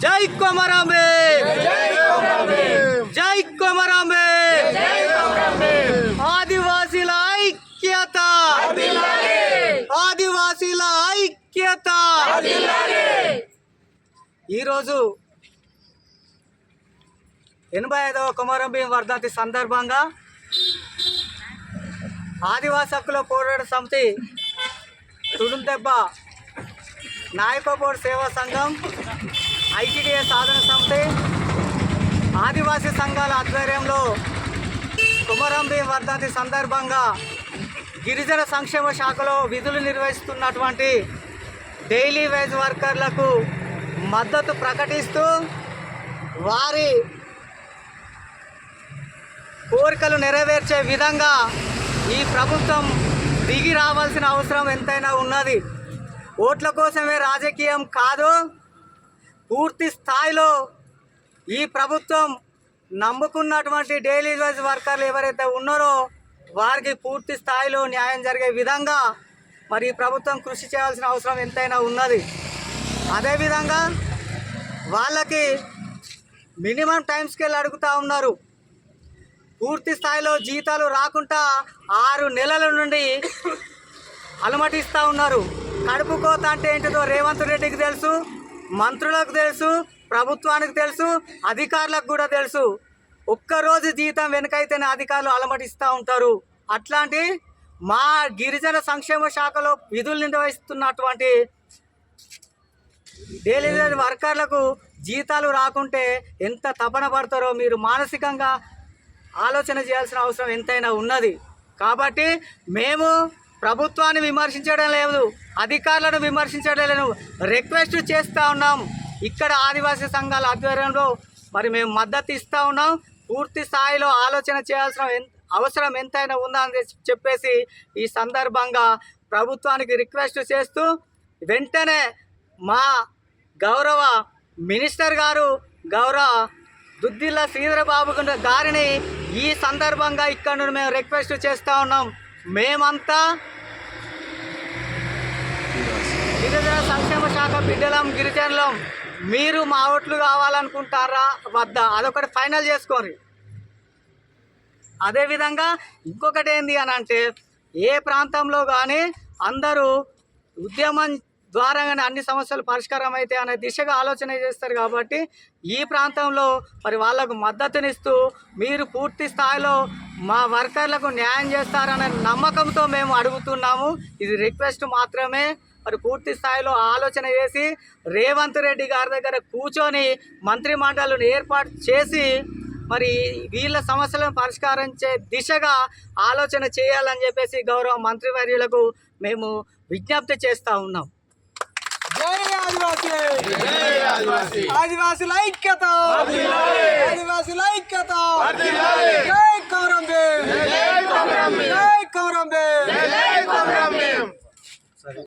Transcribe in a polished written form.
జై కొమరాంబే, జై కొమరాంబే, ఆదివాసీల ఐక్యత, ఆదివాసీల ఐక్యత. ఈరోజు 85వ కొమరంభీం వర్ధంతి సందర్భంగా ఆదివాసీ హక్కుల పోరాట సమితి తుడుందెబ్బ నాయకోబోర్డు సేవా సంఘం, ఐటీడీఏ సాధన సమితి, ఆదివాసీ సంఘాల ఆధ్వర్యంలో కొమరంభీం వర్ధంతి సందర్భంగా గిరిజన సంక్షేమ శాఖలో విధులు నిర్వహిస్తున్నటువంటి డైలీ వేజ్ వర్కర్లకు మద్దతు ప్రకటిస్తూ వారి కోరికలు నెరవేర్చే విధంగా ఈ ప్రభుత్వం దిగి రావాల్సిన అవసరం ఎంతైనా ఉన్నది. ఓట్ల కోసమే రాజకీయం కాదు, పూర్తి స్థాయిలో ఈ ప్రభుత్వం నమ్ముకున్నటువంటి డైలీ వేజ్ వర్కర్లు ఎవరైతే ఉన్నారో వారికి పూర్తి స్థాయిలో న్యాయం జరిగే విధంగా మరి ఈ ప్రభుత్వం కృషి చేయాల్సిన అవసరం ఎంతైనా ఉన్నది. అదేవిధంగా వాళ్ళకి మినిమం టైం స్కేల్ అడుగుతూ ఉన్నారు. పూర్తి స్థాయిలో జీతాలు రాకుండా 6 నెలల నుండి అలమటిస్తూ ఉన్నారు. కడుపు కోత అంటే ఏంటిదో రేవంత్ రెడ్డికి తెలుసు, మంత్రులకు తెలుసు, ప్రభుత్వానికి తెలుసు, అధికారులకు కూడా తెలుసు. ఒక్కరోజు జీతం వెనుకైతేనే అధికారులు అలమటిస్తూ ఉంటారు. అట్లాంటి మా గిరిజన సంక్షేమ శాఖలో విధులు నిర్వహిస్తున్నటువంటి డైలీ వేజ్ వర్కర్లకు జీతాలు రాకుంటే ఎంత తపన పడతారో మీరు మానసికంగా ఆలోచన చేయాల్సిన అవసరం ఎంతైనా ఉన్నది. కాబట్టి మేము ప్రభుత్వాన్ని విమర్శించడం లేదు, అధికారులను విమర్శించడం లేదు, రిక్వెస్ట్ చేస్తూ ఉన్నాం. ఇక్కడ ఆదివాసీ సంఘాల ఆధ్వర్యంలో మరి మేము మద్దతు ఇస్తూ ఉన్నాం. పూర్తి స్థాయిలో ఆలోచన చేయాల్సిన అవసరం ఎంతైనా ఉందని చెప్పేసి ఈ సందర్భంగా ప్రభుత్వానికి రిక్వెస్ట్ చేస్తూ వెంటనే మా గౌరవ మినిస్టర్ గారు గౌరవ దుద్దిల్ల శ్రీధరబాబు గారిని ఈ సందర్భంగా ఇక్కడ నుండి మేము రిక్వెస్ట్ చేస్తూ ఉన్నాం. మేమంతా గిరిజన సంక్షేమ శాఖ బిడ్డలం, గిరిజనులం. మీరు మా ఓట్లు కావాలనుకుంటారా వద్దా అదొకటి ఫైనల్ చేసుకోండి. అదేవిధంగా ఇంకొకటి ఏంది అని అంటే ఏ ప్రాంతంలో కానీ అందరూ ఉద్యమం ద్వారాగానే అన్ని సమస్యలు పరిష్కారం అయితే అనే దిశగా ఆలోచన చేస్తారు. కాబట్టి ఈ ప్రాంతంలో మరి వాళ్లకు మద్దతునిస్తూ మీరు పూర్తి స్థాయిలో మా వర్కర్లకు న్యాయం చేస్తారనే నమ్మకంతో మేము అడుగుతున్నాము. ఇది రిక్వెస్ట్ మాత్రమే. మరి పూర్తి స్థాయిలో ఆలోచన చేసి రేవంత్ రెడ్డి గారి దగ్గర కూర్చొని మంత్రిమండలిని ఏర్పాటు చేసి మరి వీళ్ళ సమస్యలను పరిష్కరించే దిశగా ఆలోచన చేయాలని చెప్పేసి గౌరవ మంత్రివర్యులకు మేము విజ్ఞప్తి చేస్తూ ఉన్నాం. జై ఆదివాసీ, ఆదివాసీల ఐక్యత, ఆదివాసీల ఐక్యత.